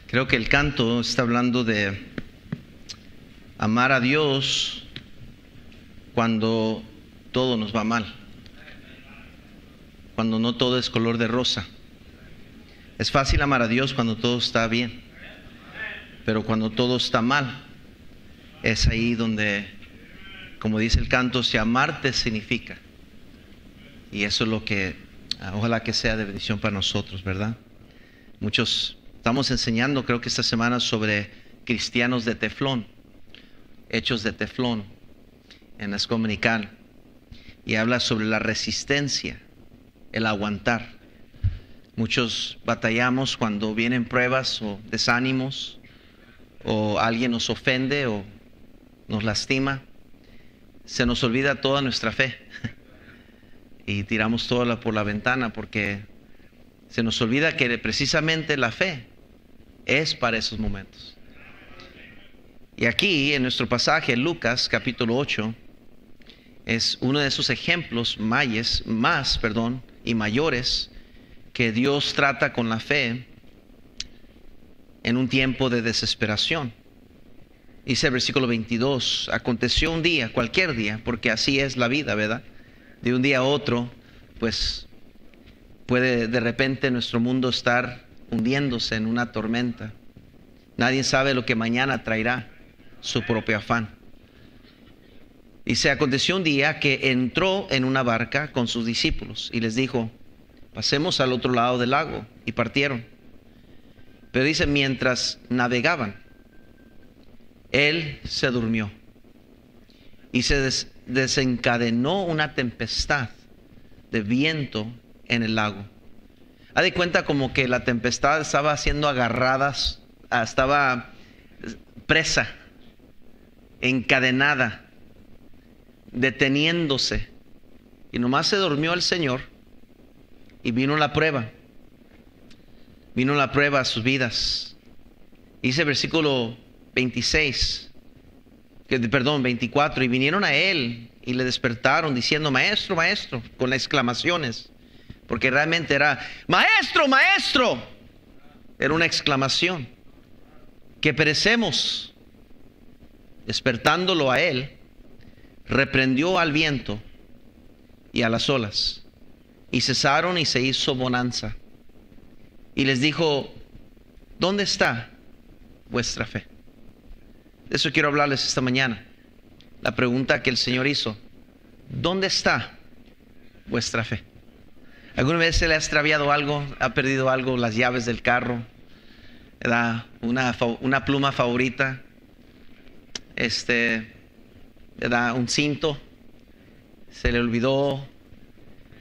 Creo que el canto está hablando de amar a Dios cuando todo nos va mal, cuando no todo es color de rosa. Es fácil amar a Dios cuando todo está bien, pero cuando todo está mal, es ahí donde, como dice el canto, si amarte significa. Y eso es lo que, ojalá que sea de bendición para nosotros, ¿verdad? Muchos estamos enseñando, creo que esta semana, sobre cristianos de teflón, hechos de teflón en la escuela dominical, y habla sobre la resistencia, el aguantar. Muchos batallamos cuando vienen pruebas o desánimos, o alguien nos ofende o nos lastima. Se nos olvida toda nuestra fe y tiramos toda por la ventana, porque se nos olvida que precisamente la fe es para esos momentos. Y aquí en nuestro pasaje, Lucas capítulo 8, es uno de esos ejemplos más y mayores que Dios trata con la fe en un tiempo de desesperación. Dice el versículo 22, aconteció un día, cualquier día, porque así es la vida, ¿verdad? De un día a otro, pues puede de repente nuestro mundo estar hundiéndose en una tormenta. Nadie sabe lo que mañana traerá, su propio afán. Y se aconteció un día que entró en una barca con sus discípulos y les dijo: pasemos al otro lado del lago. Y partieron. Pero dice, mientras navegaban, él se durmió y se desencadenó una tempestad de viento en el lago. Haz de cuenta como que la tempestad estaba siendo agarrada, estaba presa, encadenada, deteniéndose. Y nomás se durmió el Señor y vino la prueba. Vino la prueba a sus vidas. Dice el versículo 24, y vinieron a él y le despertaron diciendo: maestro, maestro, con exclamaciones, porque realmente era maestro, maestro, era una exclamación, que perecemos. Despertándolo a él, reprendió al viento y a las olas, y cesaron y se hizo bonanza. Y les dijo: ¿dónde está vuestra fe? De eso quiero hablarles esta mañana. La pregunta que el Señor hizo: ¿dónde está vuestra fe? ¿Alguna vez se le ha extraviado algo? ¿Ha perdido algo? Las llaves del carro, ¿verdad? Una pluma favorita, ¿verdad? Un cinto se le olvidó,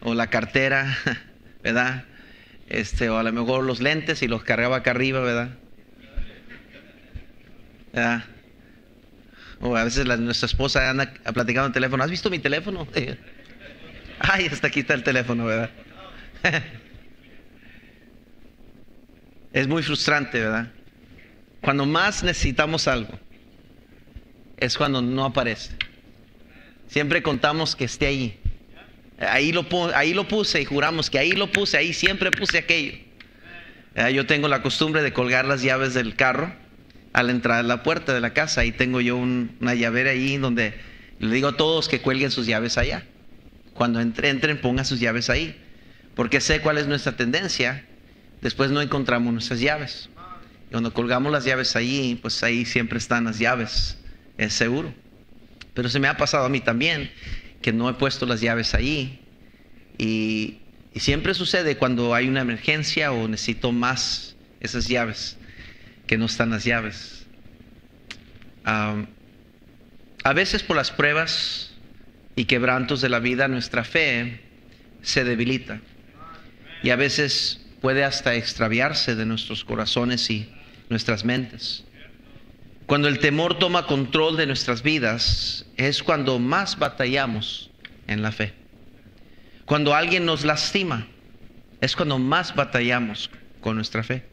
o la cartera, ¿verdad? O a lo mejor los lentes y los cargaba acá arriba, ¿verdad? ¿Verdad? O a veces nuestra esposa anda platicando en el teléfono: ¿has visto mi teléfono? Ay, hasta aquí está el teléfono, ¿verdad? Es muy frustrante, ¿verdad? Cuando más necesitamos algo es cuando no aparece. Siempre contamos que esté ahí. Ahí lo puse y juramos que ahí lo puse, ahí siempre puse aquello. Yo tengo la costumbre de colgar las llaves del carro al entrar a la puerta de la casa. Ahí tengo yo una llavera ahí donde le digo a todos que cuelguen sus llaves allá. Cuando entren, pongan sus llaves ahí, porque sé cuál es nuestra tendencia. Después no encontramos nuestras llaves. Y cuando colgamos las llaves ahí, pues ahí siempre están las llaves, es seguro. Pero se me ha pasado a mí también que no he puesto las llaves ahí, y siempre sucede cuando hay una emergencia o necesito más esas llaves, que no están las llaves. A veces por las pruebas y quebrantos de la vida, nuestra fe se debilita, y a veces puede hasta extraviarse de nuestros corazones y nuestras mentes. Cuando el temor toma control de nuestras vidas, es cuando más batallamos en la fe. Cuando alguien nos lastima, es cuando más batallamos con nuestra fe.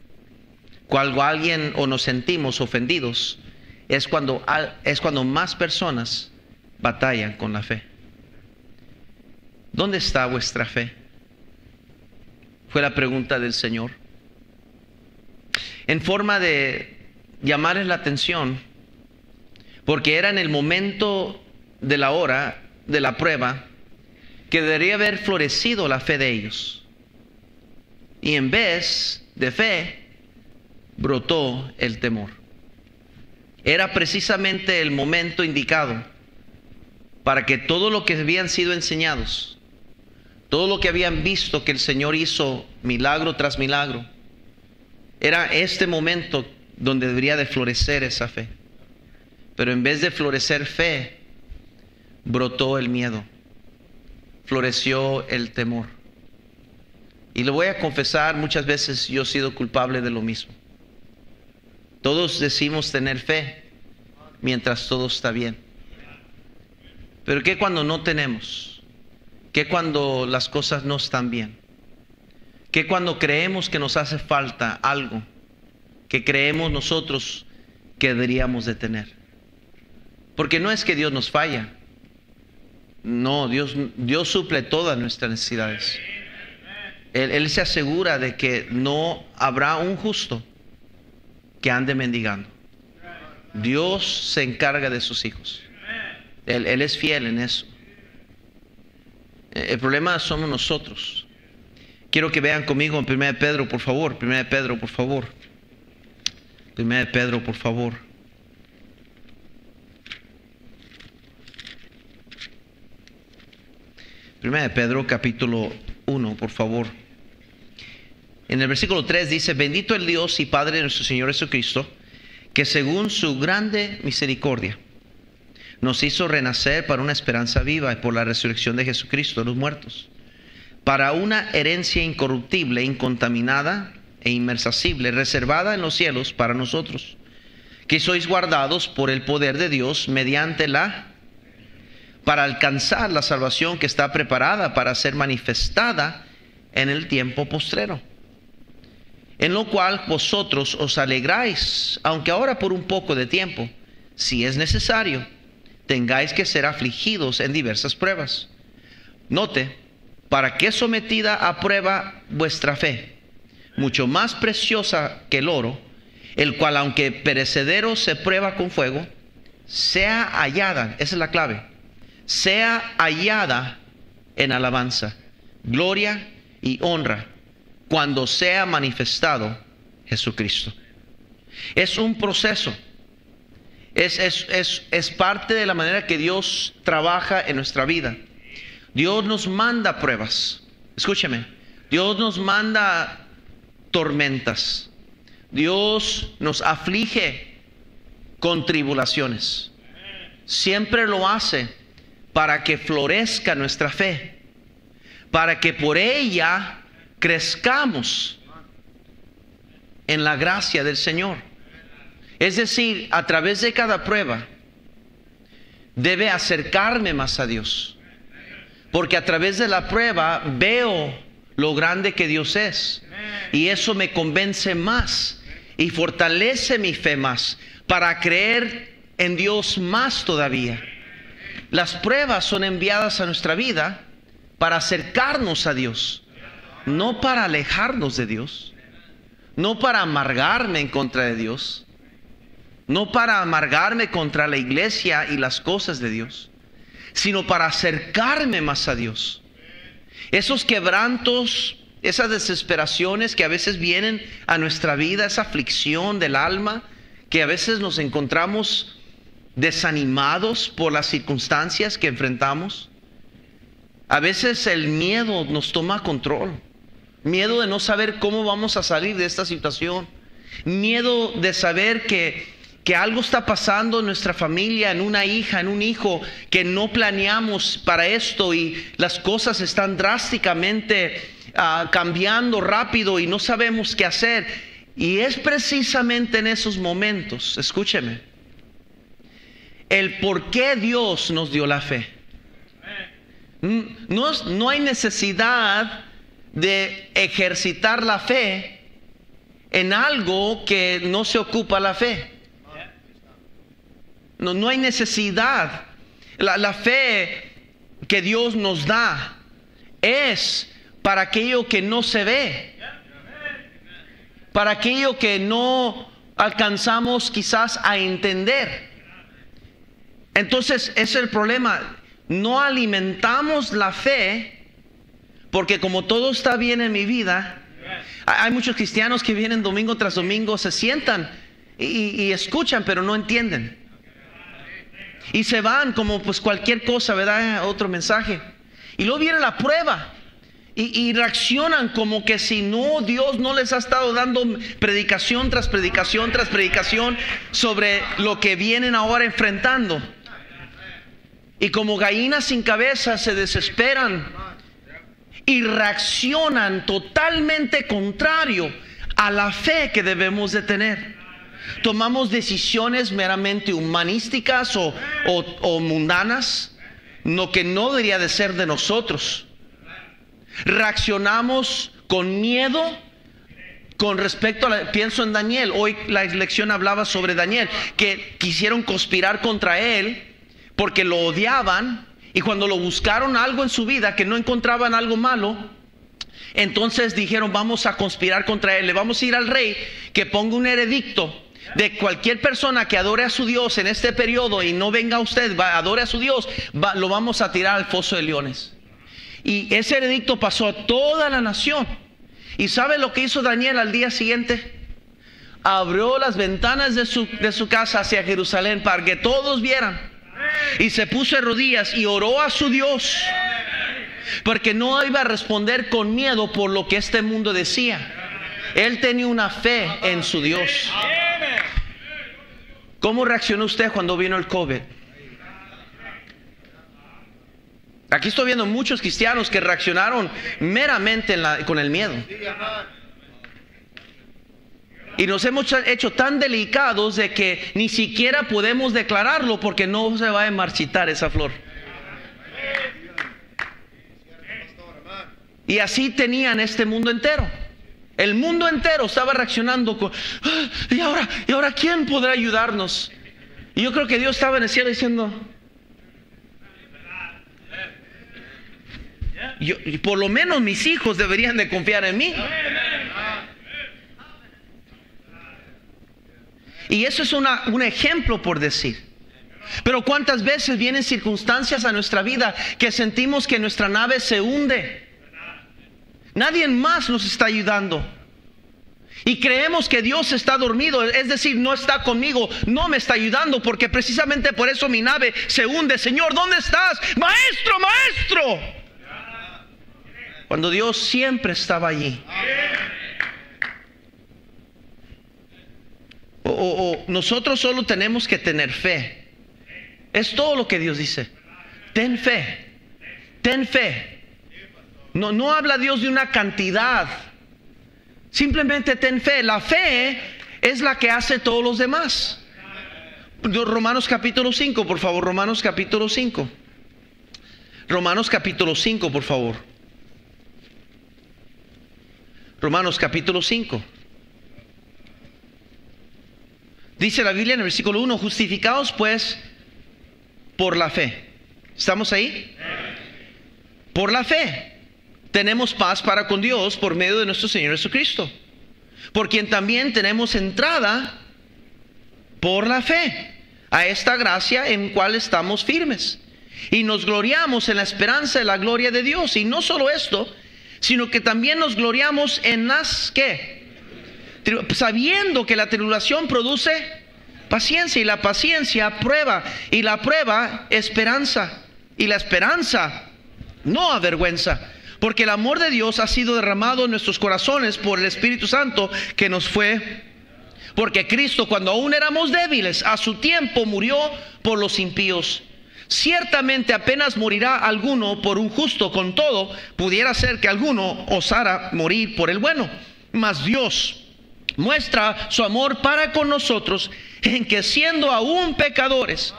Cuando alguien o nos sentimos ofendidos, es cuando más personas batallan con la fe. ¿Dónde está vuestra fe? Fue la pregunta del Señor. en forma de llamarles la atención, porque era en el momento de la hora de la prueba que debería haber florecido la fe de ellos. Y en vez de fe, brotó el temor. Era precisamente el momento indicado para que todo lo que habían sido enseñados, todo lo que habían visto que el Señor hizo milagro tras milagro, era este momento donde debería de florecer esa fe. Pero en vez de florecer fe, brotó el miedo, floreció el temor. Y lo voy a confesar, muchas veces yo he sido culpable de lo mismo. Todos decimos tener fe mientras todo está bien. Pero ¿qué cuando no tenemos? ¿Qué cuando las cosas no están bien? ¿Qué cuando creemos que nos hace falta algo que creemos nosotros que deberíamos de tener? Porque no es que Dios nos falla. No, Dios suple todas nuestras necesidades. Él se asegura de que no habrá un justo que ande mendigando. Dios se encarga de sus hijos. Él es fiel en eso. El problema somos nosotros. Quiero que vean conmigo en 1 de Pedro, por favor. 1 de Pedro, por favor. 1 de Pedro, por favor. Primera de Pedro, capítulo 1, por favor. En el versículo 3 dice: bendito el Dios y Padre de nuestro Señor Jesucristo, que según su grande misericordia nos hizo renacer para una esperanza viva y por la resurrección de Jesucristo de los muertos, para una herencia incorruptible, incontaminada e inmersible, reservada en los cielos para nosotros, que sois guardados por el poder de Dios mediante para alcanzar la salvación que está preparada para ser manifestada en el tiempo postrero, en lo cual vosotros os alegráis, aunque ahora por un poco de tiempo, si es necesario, tengáis que ser afligidos en diversas pruebas. Note, para que sometida a prueba vuestra fe, mucho más preciosa que el oro, el cual aunque perecedero se prueba con fuego, sea hallada, esa es la clave, sea hallada en alabanza, gloria y honra cuando sea manifestado Jesucristo. Es un proceso. Es parte de la manera que Dios trabaja en nuestra vida. Dios nos manda pruebas. Escúcheme. Dios nos manda tormentas. Dios nos aflige con tribulaciones. Siempre lo hace para que florezca nuestra fe, para que por ella crezcamos en la gracia del Señor. Es decir, a través de cada prueba debe acercarme más a Dios, porque a través de la prueba veo lo grande que Dios es, y eso me convence más y fortalece mi fe más para creer en Dios más todavía. Las pruebas son enviadas a nuestra vida para acercarnos a Dios, no para alejarnos de Dios, no para amargarme en contra de Dios, no para amargarme contra la iglesia y las cosas de Dios, sino para acercarme más a Dios. Esos quebrantos, esas desesperaciones que a veces vienen a nuestra vida, esa aflicción del alma, que a veces nos encontramos desanimados por las circunstancias que enfrentamos. A veces el miedo nos toma control. Miedo de no saber cómo vamos a salir de esta situación. Miedo de saber que algo está pasando en nuestra familia, en una hija, en un hijo, que no planeamos para esto y las cosas están drásticamente cambiando rápido y no sabemos qué hacer. Y es precisamente en esos momentos, escúcheme, el por qué Dios nos dio la fe. No hay necesidad de ejercitar la fe en algo que no se ocupa la fe. No hay necesidad. La fe que Dios nos da es para aquello que no se ve. para aquello que no alcanzamos quizás a entender. Entonces ese es el problema. No alimentamos la fe, porque como todo está bien en mi vida, hay muchos cristianos que vienen domingo tras domingo, se sientan y escuchan, pero no entienden. Y se van como pues cualquier cosa, ¿verdad? Otro mensaje. Y luego viene la prueba. Y reaccionan como que si no, Dios no les ha estado dando predicación tras predicación tras predicación sobre lo que vienen ahora enfrentando. Y como gallinas sin cabeza se desesperan y reaccionan totalmente contrario a la fe que debemos de tener. Tomamos decisiones meramente humanísticas o mundanas, lo que no debería de ser de nosotros. Reaccionamos con miedo con respecto a pienso en Daniel. Hoy la lección hablaba sobre Daniel, que quisieron conspirar contra él porque lo odiaban, y cuando lo buscaron algo en su vida que no encontraban algo malo, entonces dijeron: vamos a conspirar contra él, le vamos a ir al rey que ponga un edicto de cualquier persona que adore a su Dios en este periodo y no venga usted, adore a su Dios, lo vamos a tirar al foso de leones. Y ese edicto pasó a toda la nación. ¿Y sabe lo que hizo Daniel al día siguiente? Abrió las ventanas de su casa hacia Jerusalén para que todos vieran. Y se puso de rodillas y oró a su Dios, porque no iba a responder con miedo por lo que este mundo decía. Él tenía una fe en su Dios. ¿Cómo reaccionó usted cuando vino el COVID? Aquí estoy viendo muchos cristianos que reaccionaron meramente con el miedo. Y nos hemos hecho tan delicados de que ni siquiera podemos declararlo, porque no se va a marchitar esa flor. Y así tenían este mundo entero. El mundo entero estaba reaccionando con ¿y ahora quién podrá ayudarnos? Y yo creo que Dios estaba en el cielo diciendo: por lo menos mis hijos deberían de confiar en mí. Y eso es un ejemplo por decir. Pero cuántas veces vienen circunstancias a nuestra vida que sentimos que nuestra nave se hunde. Nadie más nos está ayudando. Y creemos que Dios está dormido, es decir, no está conmigo, no me está ayudando, porque precisamente por eso mi nave se hunde. Señor, ¿dónde estás? Maestro, maestro. Cuando Dios siempre estaba allí. Nosotros solo tenemos que tener fe. Es todo lo que Dios dice. Ten fe. Ten fe. No habla Dios de una cantidad. Simplemente ten fe. La fe es la que hace todos los demás. Romanos capítulo 5, por favor. Romanos capítulo 5. Romanos capítulo 5, por favor. Romanos capítulo 5. Dice la Biblia en el versículo 1: justificados pues por la fe. ¿Estamos ahí? Por la fe tenemos paz para con Dios por medio de nuestro Señor Jesucristo, por quien también tenemos entrada por la fe a esta gracia en cual estamos firmes, y nos gloriamos en la esperanza de la gloria de Dios. Y no solo esto, sino que también nos gloriamos en las ¿qué? Sabiendo que la tribulación produce paciencia, y la paciencia prueba, y la prueba esperanza, y la esperanza no avergüenza, porque el amor de Dios ha sido derramado en nuestros corazones por el Espíritu Santo que nos fue. Porque Cristo, cuando aún éramos débiles, a su tiempo murió por los impíos. Ciertamente apenas morirá alguno por un justo, con todo pudiera ser que alguno osara morir por el bueno. Mas Dios muestra su amor para con nosotros en que, siendo aún pecadores,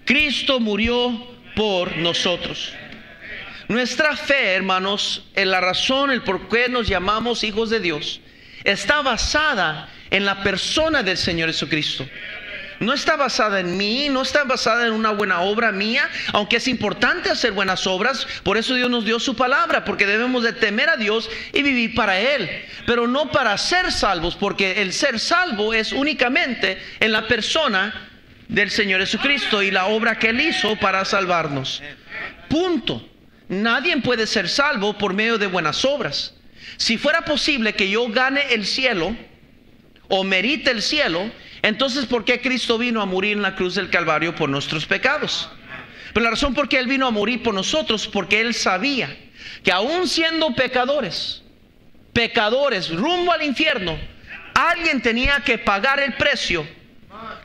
Cristo murió por nosotros. Nuestra fe, hermanos, en la razón, el por qué nos llamamos hijos de Dios, está basada en la persona del Señor Jesucristo. No está basada en mí, no está basada en una buena obra mía, aunque es importante hacer buenas obras. Por eso Dios nos dio su palabra, porque debemos de temer a Dios y vivir para Él, pero no para ser salvos, porque el ser salvo es únicamente en la persona del Señor Jesucristo y la obra que Él hizo para salvarnos. Punto. Nadie puede ser salvo por medio de buenas obras. Si fuera posible que yo gane el cielo o merite el cielo, entonces ¿por qué Cristo vino a morir en la cruz del Calvario por nuestros pecados? Pero la razón por qué Él vino a morir por nosotros, porque Él sabía que aún siendo pecadores rumbo al infierno, alguien tenía que pagar el precio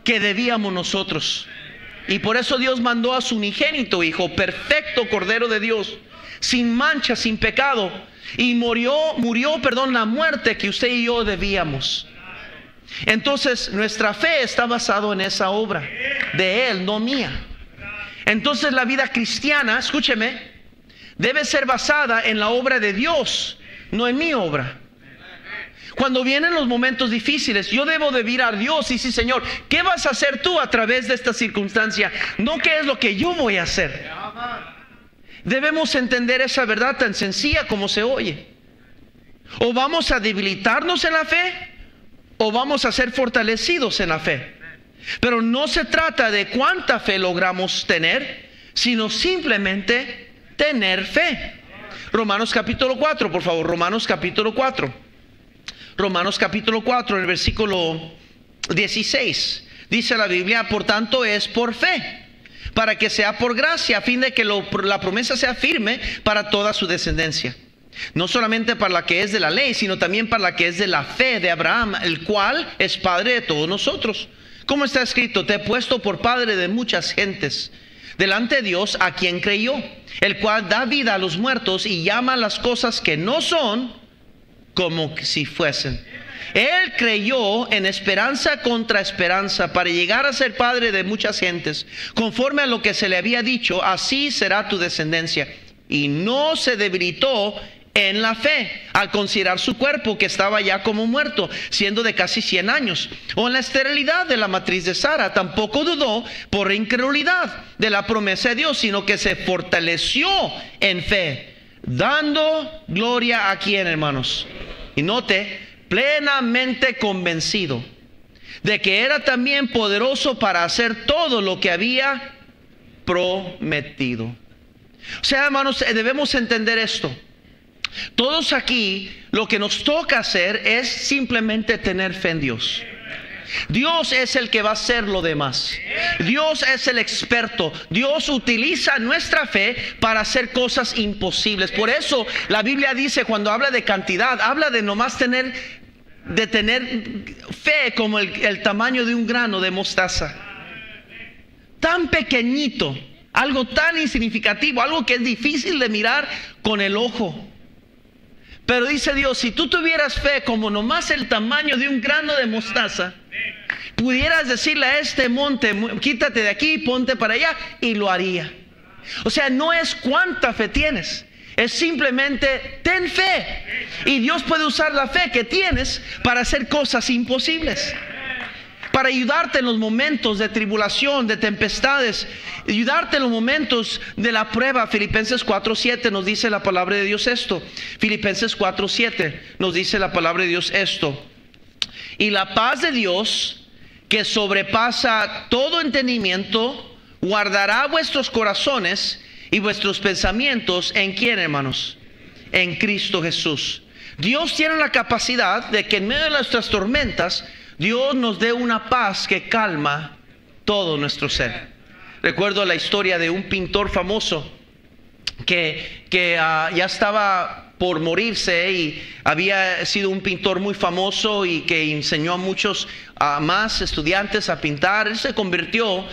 que debíamos nosotros. Y por eso Dios mandó a su unigénito Hijo, perfecto Cordero de Dios, sin mancha, sin pecado, y murió la muerte que usted y yo debíamos. Entonces nuestra fe está basada en esa obra de Él, no mía. Entonces la vida cristiana, escúcheme, debe ser basada en la obra de Dios, no en mi obra. Cuando vienen los momentos difíciles, yo debo de mirar a Dios y decir: Señor, ¿qué vas a hacer tú a través de esta circunstancia? No qué es lo que yo voy a hacer. Debemos entender esa verdad tan sencilla como se oye. O vamos a debilitarnos en la fe, o vamos a ser fortalecidos en la fe. Pero no se trata de cuánta fe logramos tener, sino simplemente tener fe. Romanos capítulo 4, por favor. Romanos capítulo 4. Romanos capítulo 4, en el versículo 16. Dice la Biblia: por tanto es por fe, para que sea por gracia, a fin de que la promesa sea firme para toda su descendencia. No solamente para la que es de la ley, sino también para la que es de la fe de Abraham, el cual es padre de todos nosotros. Como está escrito: te he puesto por padre de muchas gentes, delante de Dios a quien creyó, el cual da vida a los muertos y llama las cosas que no son como si fuesen. Él creyó en esperanza contra esperanza, para llegar a ser padre de muchas gentes, conforme a lo que se le había dicho: así será tu descendencia. Y no se debilitó en la fe al considerar su cuerpo, que estaba ya como muerto, siendo de casi 100 años, o en la esterilidad de la matriz de Sara. Tampoco dudó por incredulidad de la promesa de Dios, sino que se fortaleció en fe, dando gloria a quien, hermanos. Y note: plenamente convencido de que era también poderoso para hacer todo lo que había prometido. O sea, hermanos, debemos entender esto. Todos aquí, lo que nos toca hacer es simplemente tener fe en Dios. Dios es el que va a hacer lo demás. Dios es el experto. Dios utiliza nuestra fe para hacer cosas imposibles. Por eso la Biblia dice, cuando habla de cantidad, habla de nomás tener fe como el tamaño de un grano de mostaza. Tan pequeñito, algo tan insignificativo, algo que es difícil de mirar con el ojo. Pero dice Dios: si tú tuvieras fe como nomás el tamaño de un grano de mostaza, pudieras decirle a este monte: quítate de aquí, ponte para allá, y lo haría. O sea, no es cuánta fe tienes, es simplemente ten fe. Y Dios puede usar la fe que tienes para hacer cosas imposibles, para ayudarte en los momentos de tribulación, de tempestades, ayudarte en los momentos de la prueba. Filipenses 4:7 nos dice la palabra de Dios esto. Filipenses 4:7 nos dice la palabra de Dios esto: y la paz de Dios, que sobrepasa todo entendimiento, guardará vuestros corazones y vuestros pensamientos. ¿En quién, hermanos? En Cristo Jesús. Dios tiene la capacidad de que en medio de nuestras tormentas, Dios nos dé una paz que calma todo nuestro ser. Recuerdo la historia de un pintor famoso que ya estaba por morirse, y había sido un pintor muy famoso y que enseñó a muchos más estudiantes a pintar. Él se convirtió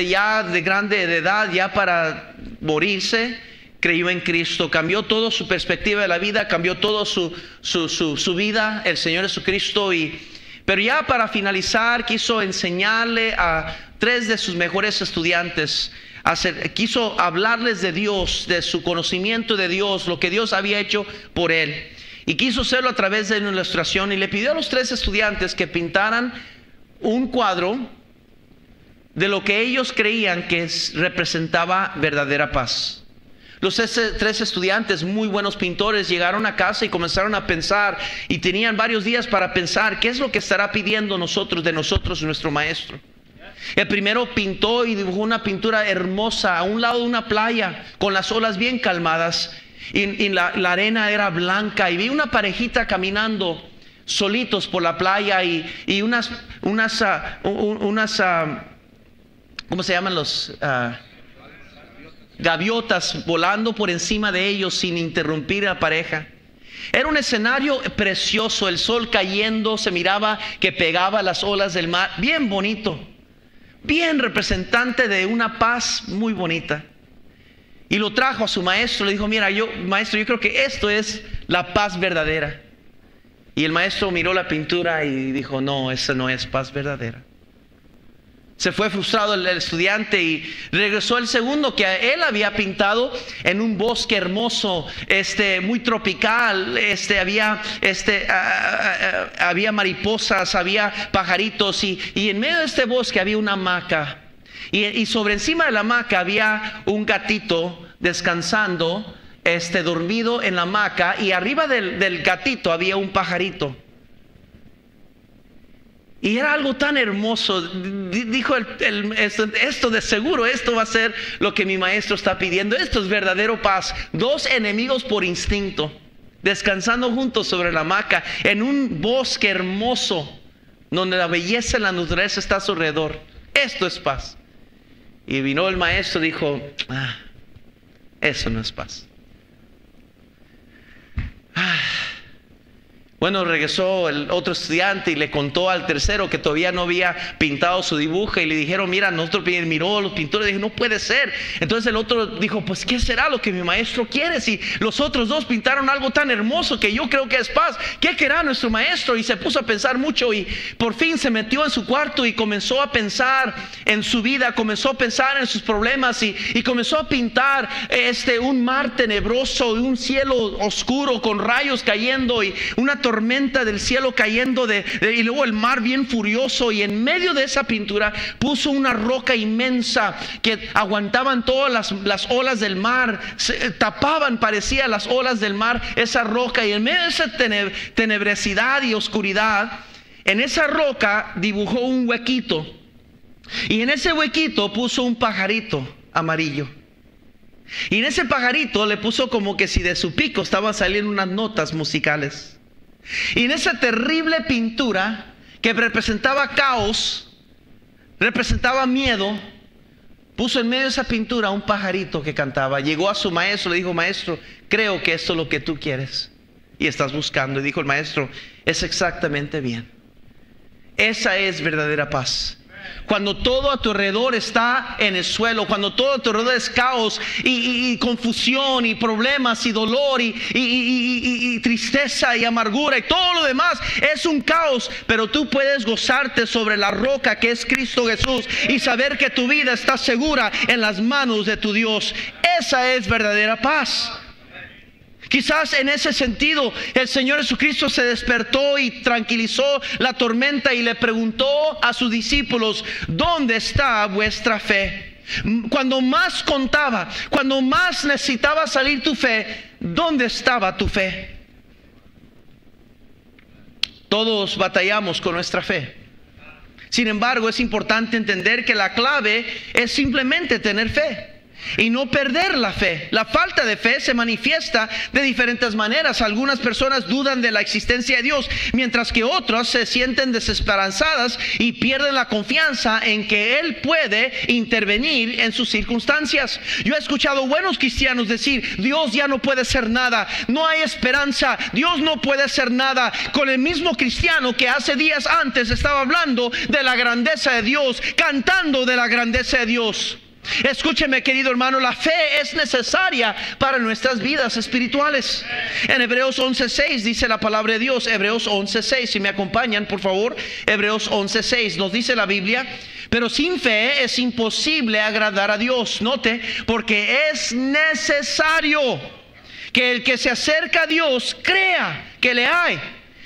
ya de grande de edad, ya para morirse. Creyó en Cristo, cambió toda su perspectiva de la vida, cambió toda su vida, el Señor Jesucristo. Pero ya para finalizar, quiso enseñarle a 3 de sus mejores estudiantes, quiso hablarles de Dios, de su conocimiento de Dios, lo que Dios había hecho por él. Y quiso hacerlo a través de una ilustración, y le pidió a los 3 estudiantes que pintaran un cuadro de lo que ellos creían que representaba verdadera paz. Los tres estudiantes, muy buenos pintores, llegaron a casa y comenzaron a pensar, y tenían varios días para pensar qué es lo que estará pidiendo de nosotros nuestro maestro. El primero pintó y dibujó una pintura hermosa a un lado de una playa con las olas bien calmadas, y la arena era blanca, y vi una parejita caminando solitos por la playa, y unas ¿cómo se llaman los? Gaviotas volando por encima de ellos sin interrumpir a la pareja. Era un escenario precioso, el sol cayendo, se miraba que pegaba las olas del mar, bien bonito, bien representante de una paz muy bonita. Y lo trajo a su maestro, le dijo: mira, maestro, yo creo que esto es la paz verdadera. Y el maestro miró la pintura y dijo: no, esa no es paz verdadera. Se fue frustrado el estudiante y regresó el segundo, que él había pintado en un bosque hermoso, muy tropical. Había mariposas, había pajaritos, y en medio de este bosque había una hamaca, y sobre encima de la hamaca había un gatito descansando, dormido en la hamaca, y arriba del gatito había un pajarito. Y era algo tan hermoso. Dijo esto de seguro, esto va a ser lo que mi maestro está pidiendo. Esto es verdadero paz. Dos enemigos por instinto, descansando juntos sobre la hamaca en un bosque hermoso, donde la belleza y la naturaleza está a su alrededor. Esto es paz. Y vino el maestro y dijo: eso no es paz. Bueno, regresó el otro estudiante y le contó al tercero que todavía no había pintado su dibujo, y le dijeron: mira, nosotros miró los pintores, dijo: no puede ser. Entonces el otro dijo: pues ¿qué será lo que mi maestro quiere? Si los otros dos pintaron algo tan hermoso que yo creo que es paz, ¿qué querrá nuestro maestro? Y se puso a pensar mucho, y por fin se metió en su cuarto y comenzó a pensar en su vida, comenzó a pensar en sus problemas, y comenzó a pintar un mar tenebroso, un cielo oscuro con rayos cayendo, y una tormenta del cielo cayendo, y luego el mar bien furioso, y en medio de esa pintura puso una roca inmensa que aguantaban todas las olas del mar, tapaban, parecía, las olas del mar, esa roca. Y en medio de esa tenebresidad y oscuridad, en esa roca dibujó un huequito, y en ese huequito puso un pajarito amarillo. Y en ese pajarito le puso como que si de su pico estaban saliendo unas notas musicales. Y en esa terrible pintura que representaba caos, representaba miedo, puso en medio de esa pintura un pajarito que cantaba. Llegó a su maestro, le dijo: maestro, creo que esto es lo que tú quieres y estás buscando. Y dijo el maestro: es exactamente bien. Esa es verdadera paz. Cuando todo a tu alrededor está en el suelo, cuando todo a tu alrededor es caos y confusión y problemas y dolor y tristeza y amargura y todo lo demás es un caos, pero tú puedes gozarte sobre la roca que es Cristo Jesús y saber que tu vida está segura en las manos de tu Dios. Esa es verdadera paz. Quizás en ese sentido el Señor Jesucristo se despertó y tranquilizó la tormenta y le preguntó a sus discípulos: ¿dónde está vuestra fe? Cuando más contaba, cuando más necesitaba salir tu fe, ¿dónde estaba tu fe? Todos batallamos con nuestra fe. Sin embargo, es importante entender que la clave es simplemente tener fe y no perder la fe. La falta de fe se manifiesta de diferentes maneras. Algunas personas dudan de la existencia de Dios, mientras que otras se sienten desesperanzadas y pierden la confianza en que Él puede intervenir en sus circunstancias. Yo he escuchado buenos cristianos decir: Dios ya no puede hacer nada, no hay esperanza, Dios no puede hacer nada, con el mismo cristiano que hace días antes estaba hablando de la grandeza de Dios, cantando de la grandeza de Dios. Escúcheme, querido hermano, la fe es necesaria para nuestras vidas espirituales. En Hebreos 11:6 dice la palabra de Dios. Hebreos 11:6, si me acompañan por favor. Hebreos 11:6 nos dice la Biblia: pero sin fe es imposible agradar a Dios. Note, porque es necesario que el que se acerca a Dios crea que le hay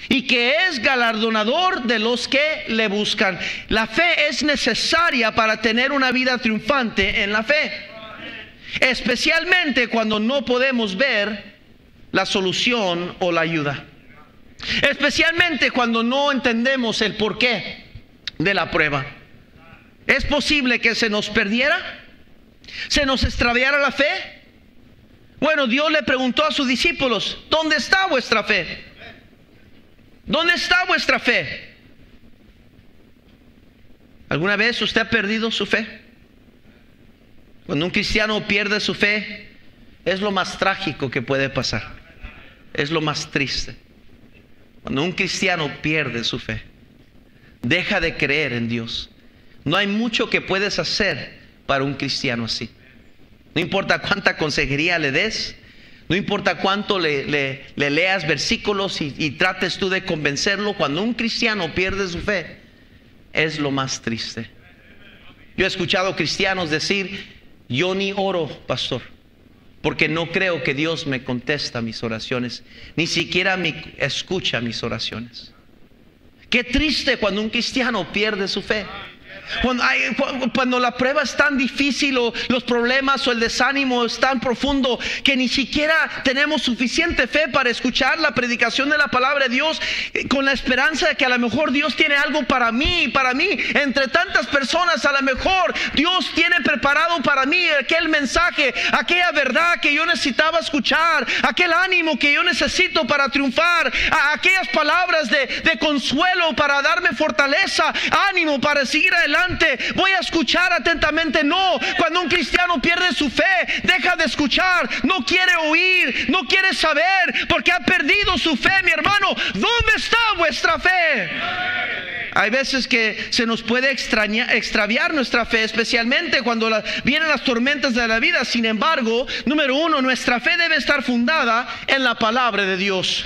y que es galardonador de los que le buscan. La fe es necesaria para tener una vida triunfante en la fe, especialmente cuando no podemos ver la solución o la ayuda, especialmente cuando no entendemos el porqué de la prueba. ¿Es posible que se nos perdiera? ¿Se nos extraviara la fe? Bueno, Dios le preguntó a sus discípulos: ¿dónde está vuestra fe? ¿Dónde está vuestra fe? ¿Alguna vez usted ha perdido su fe? Cuando un cristiano pierde su fe, es lo más trágico que puede pasar. Es lo más triste. Cuando un cristiano pierde su fe, deja de creer en Dios. No hay mucho que puedes hacer para un cristiano así. No importa cuánta consejería le des, no importa cuánto le leas versículos y trates tú de convencerlo. Cuando un cristiano pierde su fe, es lo más triste. Yo he escuchado cristianos decir: yo ni oro, pastor, porque no creo que Dios me contesta mis oraciones, ni siquiera me escucha mis oraciones. Qué triste cuando un cristiano pierde su fe. Cuando la prueba es tan difícil, o los problemas o el desánimo es tan profundo, que ni siquiera tenemos suficiente fe para escuchar la predicación de la palabra de Dios, con la esperanza de que a lo mejor Dios tiene algo para mí. Entre tantas personas, a lo mejor Dios tiene preparado para mí aquel mensaje, aquella verdad que yo necesitaba escuchar, aquel ánimo que yo necesito para triunfar, aquellas palabras de consuelo para darme fortaleza, ánimo para seguir adelante. Voy a escuchar atentamente. No, cuando un cristiano pierde su fe, deja de escuchar, no quiere oír, no quiere saber, porque ha perdido su fe. Mi hermano, ¿dónde está vuestra fe? Hay veces que se nos puede extraviar nuestra fe, especialmente cuando vienen las tormentas de la vida. Sin embargo, número uno, nuestra fe debe estar fundada en la palabra de Dios,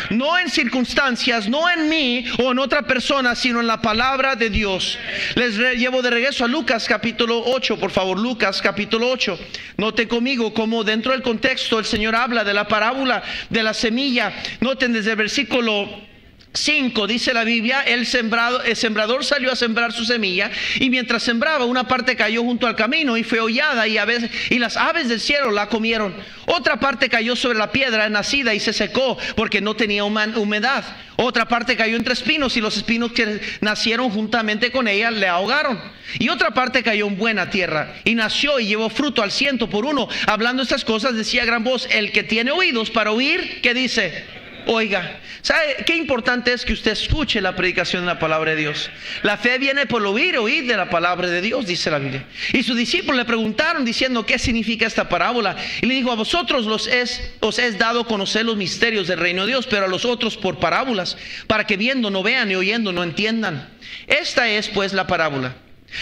no en circunstancias, no en mí o en otra persona, sino en la palabra de Dios. Les llevo de regreso a Lucas capítulo 8, por favor. Lucas capítulo 8. Noten conmigo cómo dentro del contexto el Señor habla de la parábola de la semilla. Noten desde el versículo 5, dice la Biblia: el sembrador salió a sembrar su semilla, y mientras sembraba, una parte cayó junto al camino y fue hollada, y las aves del cielo la comieron. Otra parte cayó sobre la piedra nacida y se secó, porque no tenía humedad. Otra parte cayó entre espinos, y los espinos que nacieron juntamente con ella le ahogaron. Y otra parte cayó en buena tierra, y nació y llevó fruto al 100%. Hablando estas cosas, decía a gran voz: el que tiene oídos para oír, ¿qué dice? Oiga. ¿Sabe qué importante es que usted escuche la predicación de la palabra de Dios? La fe viene por oír de la palabra de Dios, dice la Biblia. Y sus discípulos le preguntaron diciendo: ¿qué significa esta parábola? Y le dijo: a vosotros os es dado conocer los misterios del reino de Dios, pero a los otros por parábolas, para que viendo no vean y oyendo no entiendan. Esta es pues la parábola.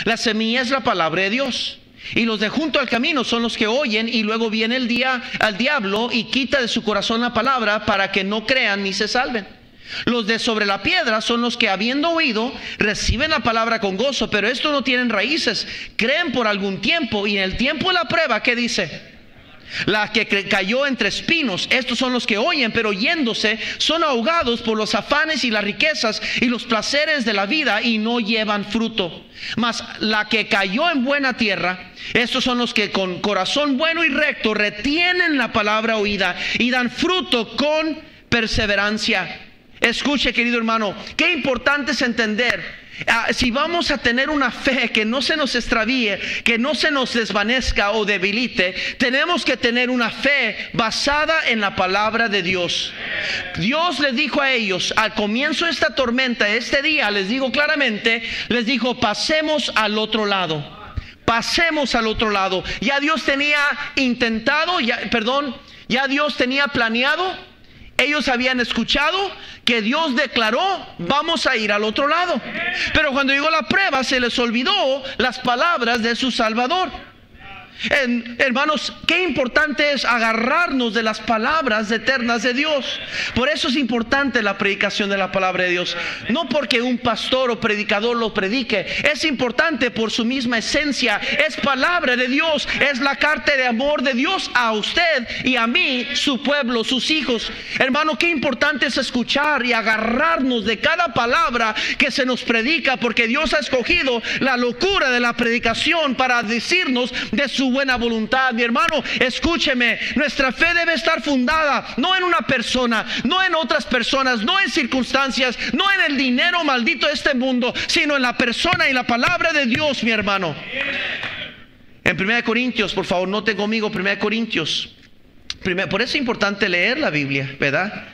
La semilla es la palabra de Dios, y los de junto al camino son los que oyen, y luego viene el día al diablo y quita de su corazón la palabra, para que no crean ni se salven. Los de sobre la piedra son los que, habiendo oído, reciben la palabra con gozo, pero estos no tienen raíces, creen por algún tiempo, y en el tiempo de la prueba, ¿qué dice? La que cayó entre espinos, estos son los que oyen, pero yéndose son ahogados por los afanes y las riquezas y los placeres de la vida, y no llevan fruto. Mas la que cayó en buena tierra, estos son los que con corazón bueno y recto retienen la palabra oída y dan fruto con perseverancia. Escuche, querido hermano, qué importante es entender: si vamos a tener una fe que no se nos extravíe, que no se nos desvanezca o debilite, tenemos que tener una fe basada en la palabra de Dios. Dios les dijo a ellos al comienzo de esta tormenta, este día, les digo claramente, les dijo: pasemos al otro lado. Pasemos al otro lado. Ya Dios tenía ya Dios tenía planeado. Ellos habían escuchado que Dios declaró: vamos a ir al otro lado. Pero cuando llegó la prueba, se les olvidó las palabras de su Salvador. Hermanos, qué importante es agarrarnos de las palabras eternas de Dios. Por eso es importante la predicación de la palabra de Dios. No porque un pastor o predicador lo predique, es importante por su misma esencia. Es palabra de Dios, es la carta de amor de Dios a usted y a mí, su pueblo, sus hijos. Hermano, qué importante es escuchar y agarrarnos de cada palabra que se nos predica, porque Dios ha escogido la locura de la predicación para decirnos de su buena voluntad. Mi hermano, escúcheme, nuestra fe debe estar fundada no en una persona, no en otras personas, no en circunstancias, no en el dinero maldito de este mundo, sino en la persona y la palabra de Dios, mi hermano. En 1 Corintios, por favor, note conmigo 1 Corintios. Por eso es importante leer la Biblia, ¿verdad?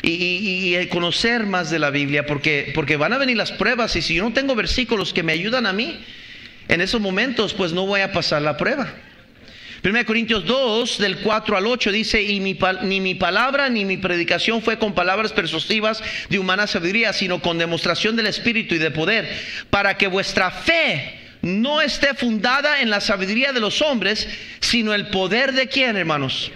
Y conocer más de la Biblia, porque van a venir las pruebas, y si yo no tengo versículos que me ayudan a mí en esos momentos, pues no voy a pasar la prueba. 1 Corintios 2, del 4 al 8 dice: y ni mi palabra ni mi predicación fue con palabras persuasivas de humana sabiduría, sino con demostración del Espíritu y de poder, para que vuestra fe no esté fundada en la sabiduría de los hombres, sino el poder de ¿quién, hermanos?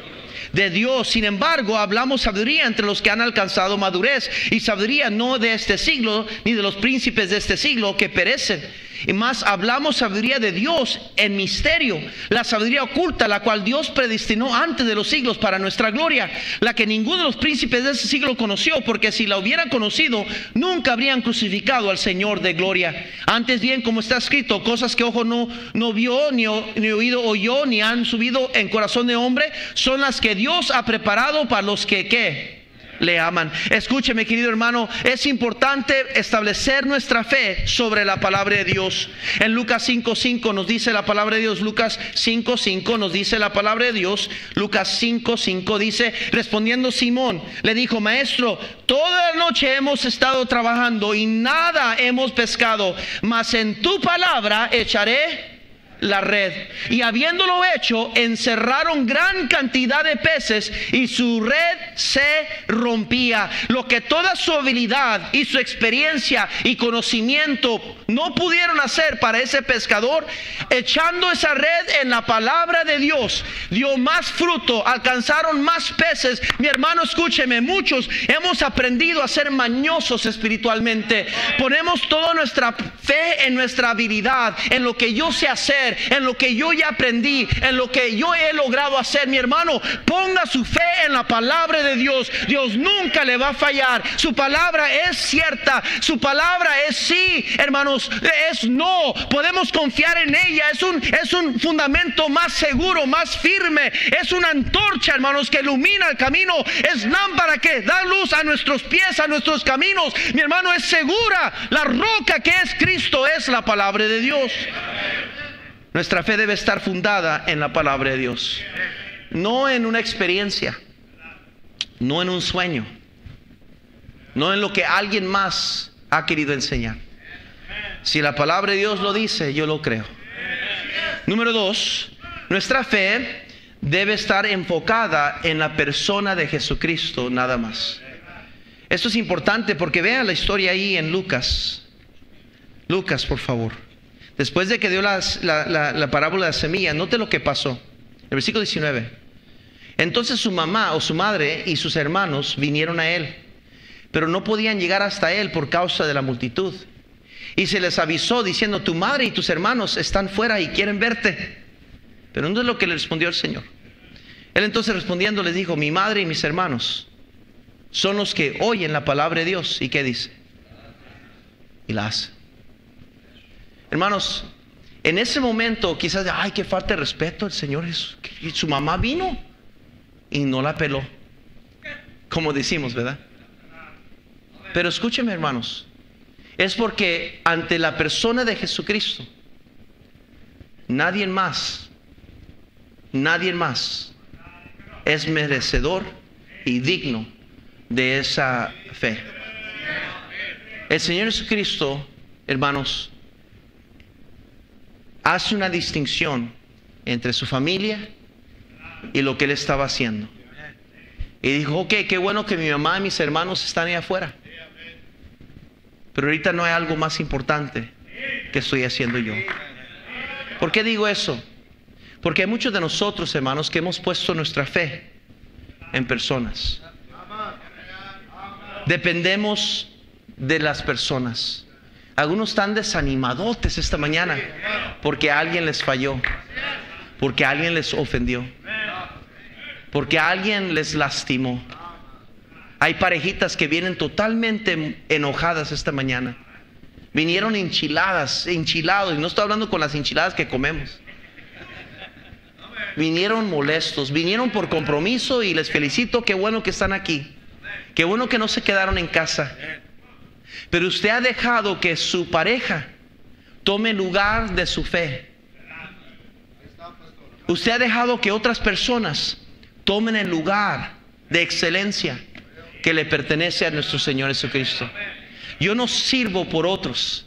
De Dios. Sin embargo, hablamos sabiduría entre los que han alcanzado madurez, y sabiduría no de este siglo, ni de los príncipes de este siglo que perecen. Y más hablamos sabiduría de Dios en misterio, la sabiduría oculta, la cual Dios predestinó antes de los siglos para nuestra gloria, la que ninguno de los príncipes de ese siglo conoció, porque si la hubieran conocido, nunca habrían crucificado al Señor de gloria. Antes bien, como está escrito, cosas que ojo no vio, ni oído oyó, ni han subido en corazón de hombre, son las que Dios ha preparado para los que ¿qué? Le aman. Escúcheme, querido hermano, es importante establecer nuestra fe sobre la palabra de Dios. En Lucas 5:5 nos dice la palabra de Dios. Lucas 5:5 nos dice la palabra de Dios. Lucas 5:5 dice: respondiendo Simón, le dijo: maestro, toda la noche hemos estado trabajando y nada hemos pescado, mas en tu palabra echaré la red. Y habiéndolo hecho, encerraron gran cantidad de peces, y su red se rompía. Lo que toda su habilidad y su experiencia y conocimiento no pudieron hacer para ese pescador, echando esa red en la palabra de Dios, dio más fruto, alcanzaron más peces. Mi hermano, escúcheme, muchos hemos aprendido a ser mañosos espiritualmente. Ponemos toda nuestra fe en nuestra habilidad, en lo que yo sé hacer, en lo que yo ya aprendí, en lo que yo he logrado hacer. Mi hermano, ponga su fe en la palabra de Dios. Dios nunca le va a fallar. Su palabra es cierta, su palabra es sí, hermanos, es no. Podemos confiar en ella. Es un fundamento más seguro, más firme. Es una antorcha, hermanos, que ilumina el camino. Es lámpara que da luz a nuestros pies, a nuestros caminos. Mi hermano, es segura. La roca que es Cristo es la palabra de Dios. Nuestra fe debe estar fundada en la palabra de Dios, no en una experiencia, no en un sueño, no en lo que alguien más ha querido enseñar. Si la palabra de Dios lo dice, yo lo creo. Número 2, nuestra fe debe estar enfocada en la persona de Jesucristo, nada más. Esto es importante porque vean la historia ahí en Lucas. Lucas, por favor. Después de que dio la parábola de la semilla, note lo que pasó. El versículo 19. Entonces su mamá o su madre y sus hermanos vinieron a él, pero no podían llegar hasta él por causa de la multitud. Y se les avisó diciendo: tu madre y tus hermanos están fuera y quieren verte. Pero no es lo que le respondió el Señor. Él entonces respondiendo les dijo: mi madre y mis hermanos son los que oyen la palabra de Dios. ¿Y qué dice? Y la hacen. Hermanos, en ese momento quizás, ay, qué falta de respeto el Señor. Y su mamá vino y no la peló, como decimos, ¿verdad? Pero escúcheme, hermanos, es porque ante la persona de Jesucristo, nadie más es merecedor y digno de esa fe. El Señor Jesucristo, hermanos, hace una distinción entre su familia y lo que él estaba haciendo. Y dijo: ok, qué bueno que mi mamá y mis hermanos están ahí afuera, pero ahorita no hay algo más importante que estoy haciendo yo. ¿Por qué digo eso? Porque hay muchos de nosotros, hermanos, que hemos puesto nuestra fe en personas. Dependemos de las personas. Algunos están desanimadotes esta mañana porque alguien les falló, porque alguien les ofendió, porque alguien les lastimó. Hay parejitas que vienen totalmente enojadas esta mañana. Vinieron enchilados, y no estoy hablando con las enchiladas que comemos. Vinieron molestos, vinieron por compromiso, y les felicito, qué bueno que están aquí. Qué bueno que no se quedaron en casa. Pero usted ha dejado que su pareja tome lugar de su fe. Usted ha dejado que otras personas tomen el lugar de excelencia que le pertenece a nuestro Señor Jesucristo. Yo no sirvo por otros.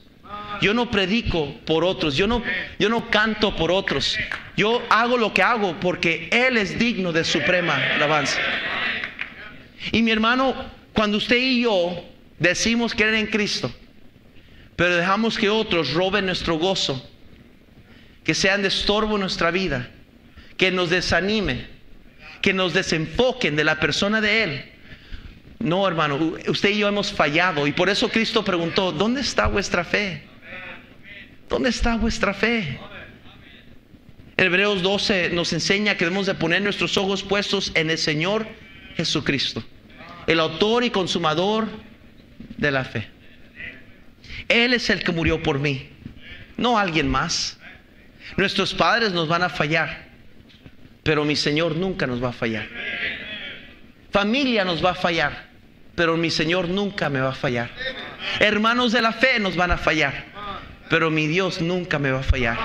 Yo no predico por otros. Yo no canto por otros. Yo hago lo que hago porque Él es digno de suprema alabanza. Y mi hermano, cuando usted y yo decimos creer en Cristo, pero dejamos que otros roben nuestro gozo, que sean de estorbo en nuestra vida, que nos desanime, que nos desenfoquen de la persona de Él. No, hermano, usted y yo hemos fallado. Y por eso Cristo preguntó: ¿dónde está vuestra fe? ¿Dónde está vuestra fe? Hebreos 12 nos enseña que debemos de poner nuestros ojos puestos en el Señor Jesucristo, el autor y consumador de la fe. Él es el que murió por mí, no alguien más. Nuestros padres nos van a fallar, pero mi Señor nunca nos va a fallar. Familia nos va a fallar, pero mi Señor nunca me va a fallar. Hermanos de la fe nos van a fallar, pero mi Dios nunca me va a fallar.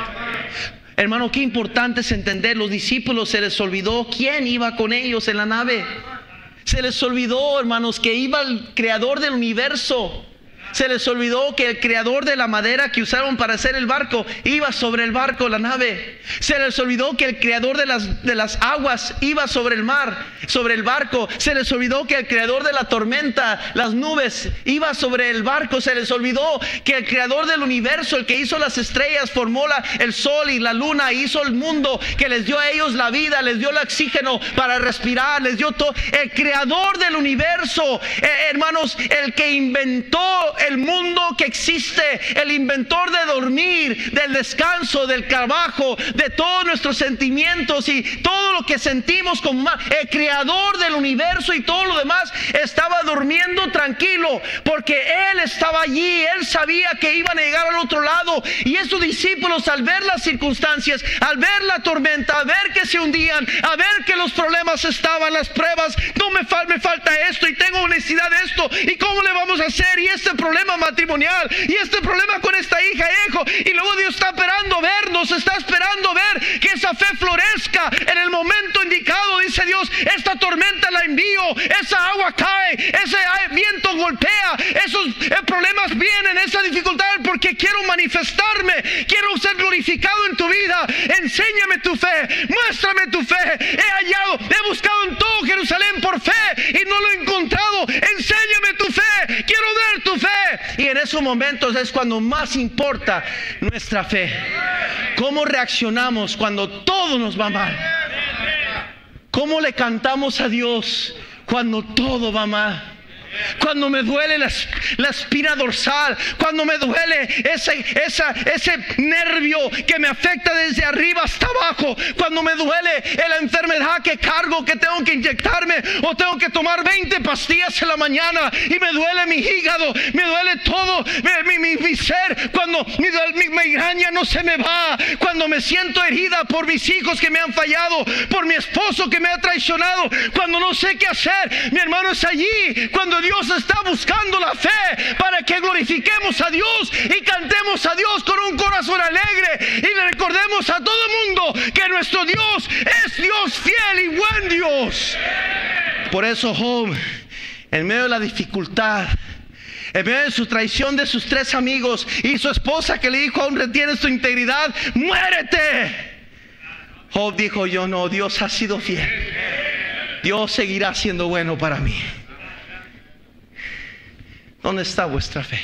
Hermano, qué importante es entender. Los discípulos se les olvidó quién iba con ellos en la nave. Se les olvidó, hermanos, que iba el creador del universo. Se les olvidó que el creador de la madera que usaron para hacer el barco iba sobre el barco, la nave. Se les olvidó que el creador de las aguas iba sobre el mar, sobre el barco. Se les olvidó que el creador de la tormenta, las nubes, iba sobre el barco. Se les olvidó que el creador del universo, el que hizo las estrellas, formó el sol y la luna, hizo el mundo, que les dio a ellos la vida, les dio el oxígeno para respirar, les dio todo. El creador del universo, hermanos, el que inventó el mundo que existe, el inventor de dormir, del descanso, del trabajo, de todos nuestros sentimientos y todo lo que sentimos como el creador del universo y todo lo demás, estaba durmiendo tranquilo porque Él estaba allí. Él sabía que iban a llegar al otro lado, y esos discípulos, al ver las circunstancias, al ver la tormenta, a ver que se hundían, a ver que los problemas estaban, las pruebas, no me falta esto y tengo necesidad de esto, y cómo le vamos a hacer, y este problema matrimonial, y este problema con esta hija y hijo, y luego Dios está esperando vernos, está esperando ver que esa fe florezca en el momento indicado. Dice Dios: esta tormenta la envío, esa agua cae, ese viento golpea, esos problemas vienen, esa dificultad, porque quiero manifestarme, quiero ser glorificado en tu vida. Enséñame tu fe, muéstrame tu fe. He buscado en todo Jerusalén por fe y no lo he encontrado. Enséñame tu fe, quiero ver tu fe. Y en esos momentos es cuando más importa nuestra fe. ¿Cómo reaccionamos cuando todo nos va mal? ¿Cómo le cantamos a Dios cuando todo va mal? Cuando me duele la espina dorsal, cuando me duele ese nervio que me afecta desde arriba hasta abajo, cuando me duele la enfermedad que cargo, que tengo que inyectarme, o tengo que tomar 20 pastillas en la mañana, y me duele mi hígado, me duele todo mi ser, cuando mi migraña no se me va, cuando me siento herida por mis hijos que me han fallado, por mi esposo que me ha traicionado, cuando no sé qué hacer. Mi hermano, es allí cuando Dios está buscando la fe para que glorifiquemos a Dios y cantemos a Dios con un corazón alegre, y le recordemos a todo el mundo que nuestro Dios es Dios fiel y buen Dios. Por eso Job, en medio de la dificultad, en medio de su traición de sus 3 amigos y su esposa que le dijo: aún retienes tu integridad, muérete, Job dijo: yo no, Dios ha sido fiel, Dios seguirá siendo bueno para mí. ¿Dónde está vuestra fe?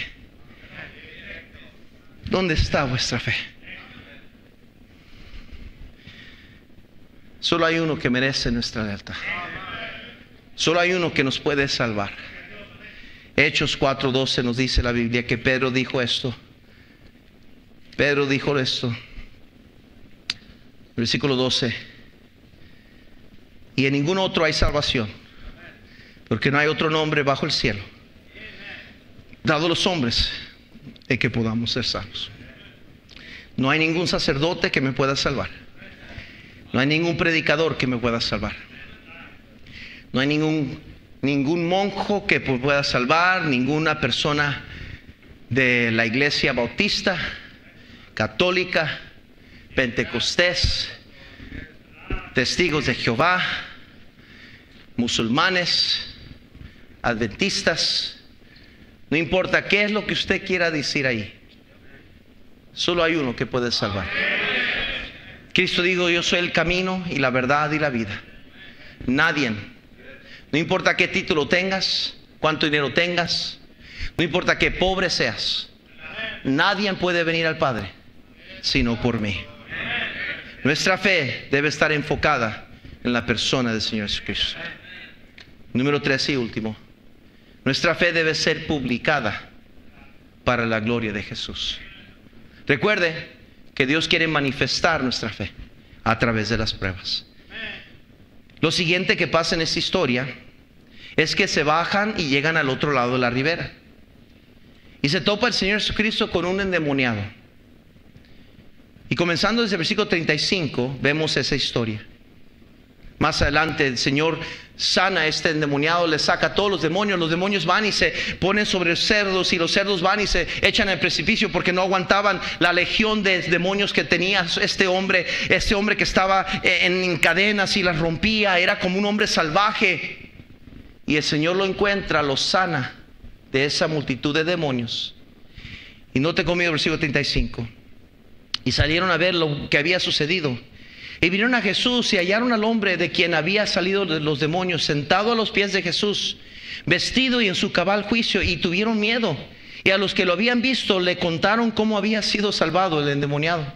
¿Dónde está vuestra fe? Solo hay uno que merece nuestra lealtad. Solo hay uno que nos puede salvar. Hechos 4:12 nos dice la Biblia que Pedro dijo esto. Pedro dijo esto. Versículo 12. Y en ningún otro hay salvación, porque no hay otro nombre bajo el cielo dado a los hombres en que podamos ser salvos. No hay ningún sacerdote que me pueda salvar. No hay ningún predicador que me pueda salvar. No hay ningún monjo que pueda salvar, ninguna persona de la iglesia bautista, católica, pentecostés, testigos de Jehová, musulmanes, adventistas. No importa qué es lo que usted quiera decir ahí. Solo hay uno que puede salvar. Cristo dijo: yo soy el camino y la verdad y la vida. Nadie, no importa qué título tengas, cuánto dinero tengas, no importa qué pobre seas, nadie puede venir al Padre sino por mí. Nuestra fe debe estar enfocada en la persona del Señor Jesucristo. Número 3 y último. Nuestra fe debe ser publicada para la gloria de Jesús. Recuerde que Dios quiere manifestar nuestra fe a través de las pruebas. Lo siguiente que pasa en esta historia es que se bajan y llegan al otro lado de la ribera. Y se topa el Señor Jesucristo con un endemoniado. Y comenzando desde el versículo 35 vemos esa historia. Más adelante el Señor sana a este endemoniado, le saca a todos los demonios van y se ponen sobre cerdos, y los cerdos van y se echan al precipicio porque no aguantaban la legión de demonios que tenía este hombre que estaba en cadenas y las rompía, era como un hombre salvaje. Y el Señor lo encuentra, lo sana de esa multitud de demonios. Y note conmigo el versículo 35. Y salieron a ver lo que había sucedido. Y vinieron a Jesús y hallaron al hombre de quien había salido de los demonios sentado a los pies de Jesús, vestido y en su cabal juicio, y tuvieron miedo. Y a los que lo habían visto le contaron cómo había sido salvado el endemoniado.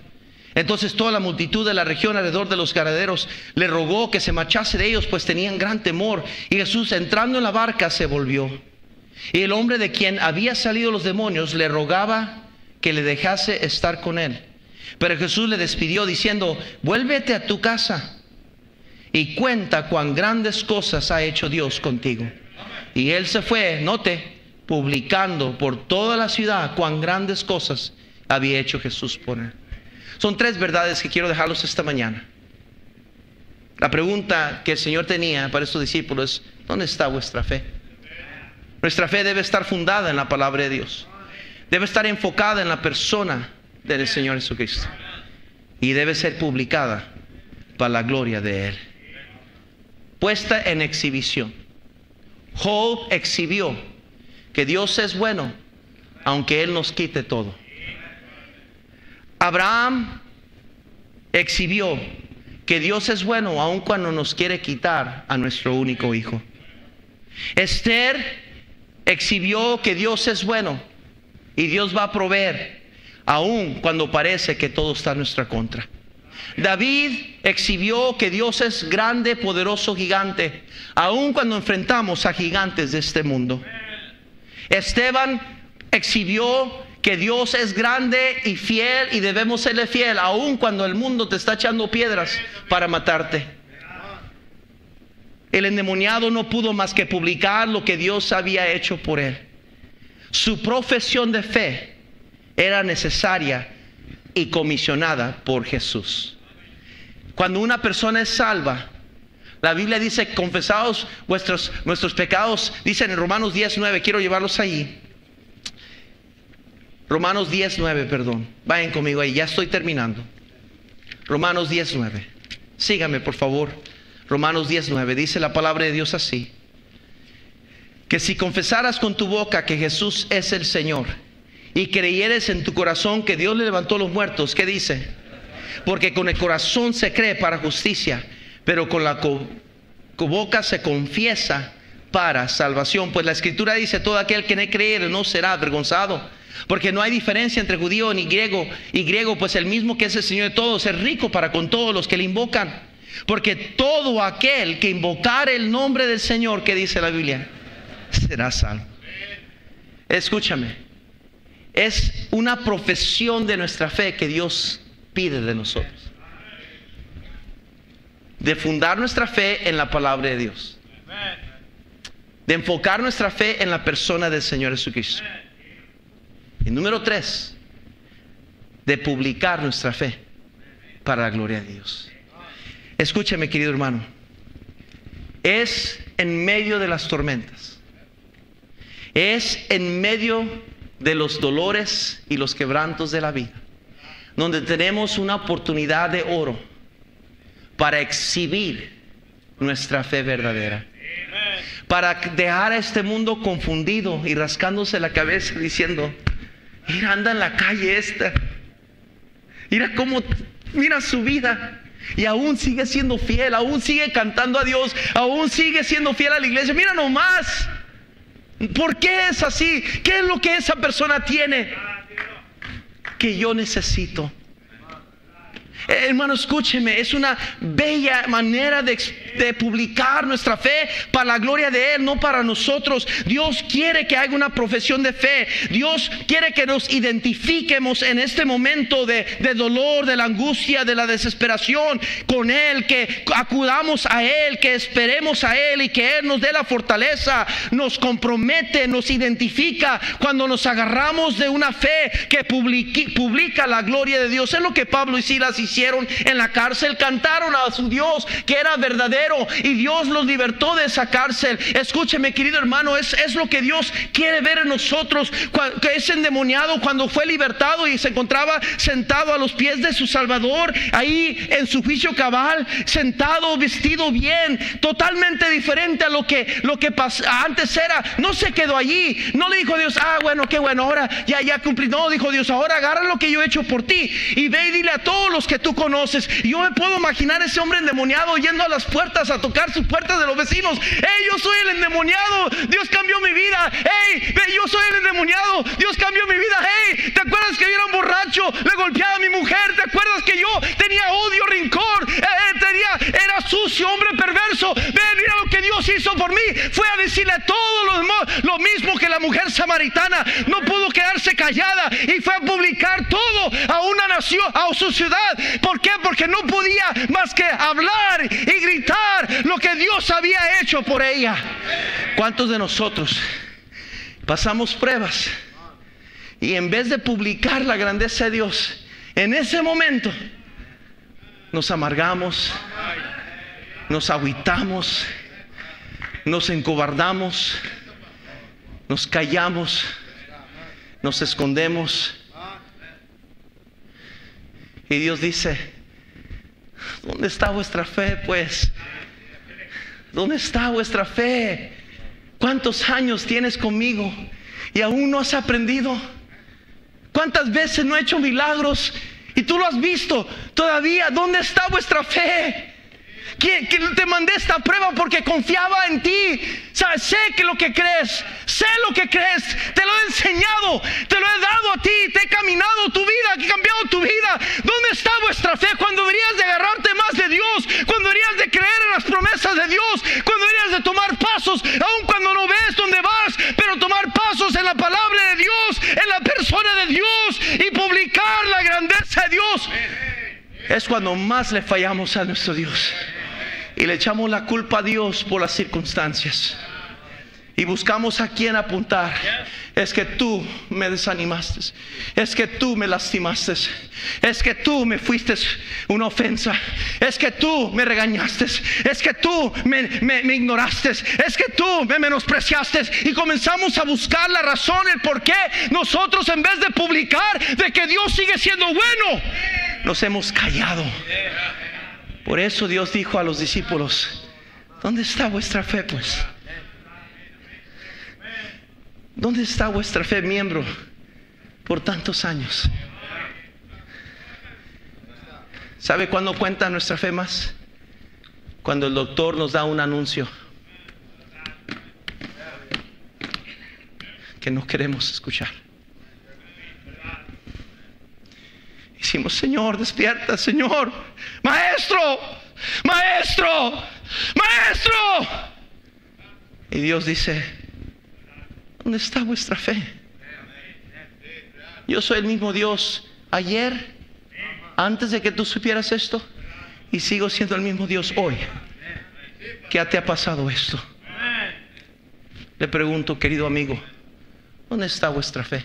Entonces toda la multitud de la región alrededor de los gadarenos le rogó que se marchase de ellos, pues tenían gran temor. Y Jesús, entrando en la barca, se volvió. Y el hombre de quien había salido los demonios le rogaba que le dejase estar con él. Pero Jesús le despidió diciendo: vuélvete a tu casa y cuenta cuán grandes cosas ha hecho Dios contigo. Y él se fue, note, publicando por toda la ciudad cuán grandes cosas había hecho Jesús por él. Son 3 verdades que quiero dejarlos esta mañana. La pregunta que el Señor tenía para estos discípulos es: ¿dónde está vuestra fe? Nuestra fe debe estar fundada en la palabra de Dios. Debe estar enfocada en la persona del Señor Jesucristo. Y debe ser publicada para la gloria de Él. Puesta en exhibición. Job exhibió que Dios es bueno, aunque Él nos quite todo. Abraham exhibió que Dios es bueno, aun cuando nos quiere quitar a nuestro único hijo. Esther exhibió que Dios es bueno y Dios va a proveer, aun cuando parece que todo está en nuestra contra. David exhibió que Dios es grande, poderoso, gigante, aun cuando enfrentamos a gigantes de este mundo. Esteban exhibió que Dios es grande y fiel y debemos serle fiel, aun cuando el mundo te está echando piedras para matarte. El endemoniado no pudo más que publicar lo que Dios había hecho por él. Su profesión de fe era necesaria y comisionada por Jesús. Cuando una persona es salva, la Biblia dice: confesaos nuestros pecados, dice en Romanos 10:9. Quiero llevarlos ahí. Romanos 10:9, perdón. Vayan conmigo ahí, ya estoy terminando. Romanos 10:9. Síganme, por favor. Romanos 10:9. Dice la palabra de Dios así: que si confesaras con tu boca que Jesús es el Señor y creyeres en tu corazón que Dios le levantó a los muertos, ¿qué dice? Porque con el corazón se cree para justicia, pero con la boca se confiesa para salvación. Pues la Escritura dice: todo aquel que no creyere no será avergonzado. Porque no hay diferencia entre judío ni griego, pues el mismo que es el Señor de todos es rico para con todos los que le invocan. Porque todo aquel que invocare el nombre del Señor, que dice la Biblia, será salvo. Escúchame, es una profesión de nuestra fe que Dios pide de nosotros. De fundar nuestra fe en la palabra de Dios. De enfocar nuestra fe en la persona del Señor Jesucristo. Y número 3, de publicar nuestra fe para la gloria de Dios. Escúcheme, querido hermano. Es en medio de las tormentas. Es en medio de los dolores y los quebrantos de la vida, donde tenemos una oportunidad de oro para exhibir nuestra fe verdadera. Para dejar a este mundo confundido y rascándose la cabeza diciendo: mira, anda en la calle esta. Mira su vida. Y aún sigue siendo fiel, aún sigue cantando a Dios, aún sigue siendo fiel a la iglesia. Mira nomás. ¿Por qué es así? ¿Qué es lo que esa persona tiene que yo necesito? Hermano, escúcheme, es una bella manera de publicar nuestra fe para la gloria de Él, no para nosotros. Dios quiere que haya una profesión de fe. Dios quiere que nos identifiquemos en este momento de dolor, de la angustia, de la desesperación con Él, que acudamos a Él, que esperemos a Él y que Él nos dé la fortaleza. Nos compromete, nos identifica cuando nos agarramos de una fe que publica la gloria de Dios. Es lo que Pablo y Silas hicieron en la cárcel. Cantaron a su Dios que era verdadero y Dios los libertó de esa cárcel. Escúcheme, querido hermano, es lo que Dios quiere ver en nosotros. Que ese endemoniado, cuando fue libertado y se encontraba sentado a los pies de su Salvador, ahí en su juicio cabal, sentado, vestido bien, totalmente diferente a lo que antes era. No se quedó allí, no le dijo Dios: bueno, qué bueno, ahora ya cumplí. No, dijo Dios: ahora agarra lo que yo he hecho por ti y ve y dile a todos los que tú conoces. Y yo me puedo imaginar ese hombre endemoniado yendo a las puertas, a tocar sus puertas de los vecinos: hey, yo soy el endemoniado, Dios cambió mi vida. Hey, yo soy el endemoniado, Dios cambió mi vida. Hey, ¿te acuerdas que yo era un borracho? Le golpeaba a mi mujer. ¿Te acuerdas que yo tenía odio, rincón? Era sucio, hombre perverso. Mira lo que Dios hizo por mí. Fue a decirle a todos lo mismo que la mujer samaritana. No pudo quedarse callada y fue a publicar todo a una nación, a su ciudad. ¿Por qué? Porque no podía más que hablar y gritar lo que Dios había hecho por ella. ¿Cuántos de nosotros pasamos pruebas y en vez de publicar la grandeza de Dios, en ese momento nos amargamos, nos agüitamos, nos encobardamos, nos callamos, nos escondemos? Y Dios dice: ¿dónde está vuestra fe, pues? ¿Dónde está vuestra fe? ¿Cuántos años tienes conmigo y aún no has aprendido? ¿Cuántas veces no he hecho milagros y tú lo has visto todavía? ¿Dónde está vuestra fe? Que te mandé esta prueba porque confiaba en ti. ¿Sabes? Sé que lo que crees, te lo he enseñado, te lo he dado a ti, te he caminado tu vida, he cambiado tu vida. ¿Dónde está vuestra fe? Cuando deberías de agarrarte más de Dios, cuando deberías de creer en las promesas de Dios, cuando deberías de tomar pasos, aun cuando no ves dónde vas, pero tomar pasos en la palabra de Dios, en la persona de Dios y publicar la grandeza de Dios. Es cuando más le fallamos a nuestro Dios y le echamos la culpa a Dios por las circunstancias y buscamos a quién apuntar. Es que tú me desanimaste, es que tú me lastimaste, es que tú me fuiste una ofensa, es que tú me regañaste, es que tú me ignoraste, es que tú me menospreciaste. Y comenzamos a buscar la razón, el por qué nosotros, en vez de publicar de que Dios sigue siendo bueno, nos hemos callado. Por eso Dios dijo a los discípulos: ¿dónde está vuestra fe, pues? ¿Dónde está vuestra fe, miembro, por tantos años? ¿Sabe cuándo cuenta nuestra fe más? Cuando el doctor nos da un anuncio que no queremos escuchar. Decimos: Señor, despierta, Señor, Maestro, maestro, maestro. Y Dios dice, ¿dónde está vuestra fe? Yo soy el mismo Dios ayer, antes de que tú supieras esto, y sigo siendo el mismo Dios hoy. ¿Qué te ha pasado esto? Le pregunto, querido amigo, ¿dónde está vuestra fe?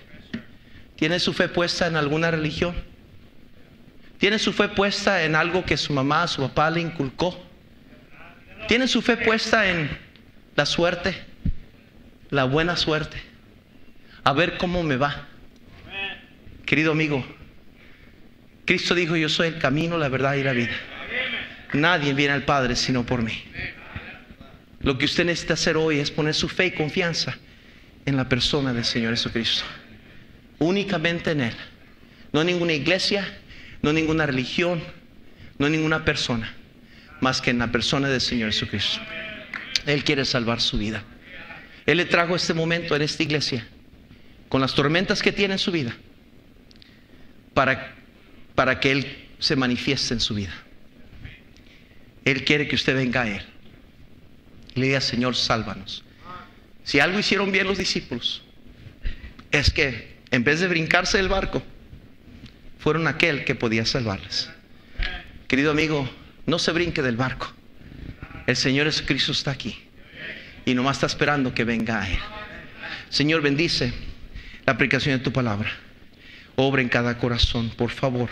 ¿Tiene su fe puesta en alguna religión? ¿Tiene su fe puesta en algo que su mamá, su papá le inculcó? ¿Tiene su fe puesta en la suerte, la buena suerte? A ver cómo me va. Querido amigo, Cristo dijo, yo soy el camino, la verdad y la vida. Nadie viene al Padre sino por mí. Lo que usted necesita hacer hoy es poner su fe y confianza en la persona del Señor Jesucristo. Únicamente en Él. No en ninguna iglesia, no en ninguna religión, no en ninguna persona, más que en la persona del Señor Jesucristo. Él quiere salvar su vida. Él le trajo este momento en esta iglesia, con las tormentas que tiene en su vida, para que Él se manifieste en su vida. Él quiere que usted venga a Él y le diga, Señor, sálvanos. Si algo hicieron bien los discípulos, es que en vez de brincarse del barco, fueron aquel que podía salvarles. Querido amigo, no se brinque del barco. El Señor Jesucristo está aquí y nomás está esperando que venga a Él. Señor, bendice la aplicación de tu palabra. Obra en cada corazón, por favor.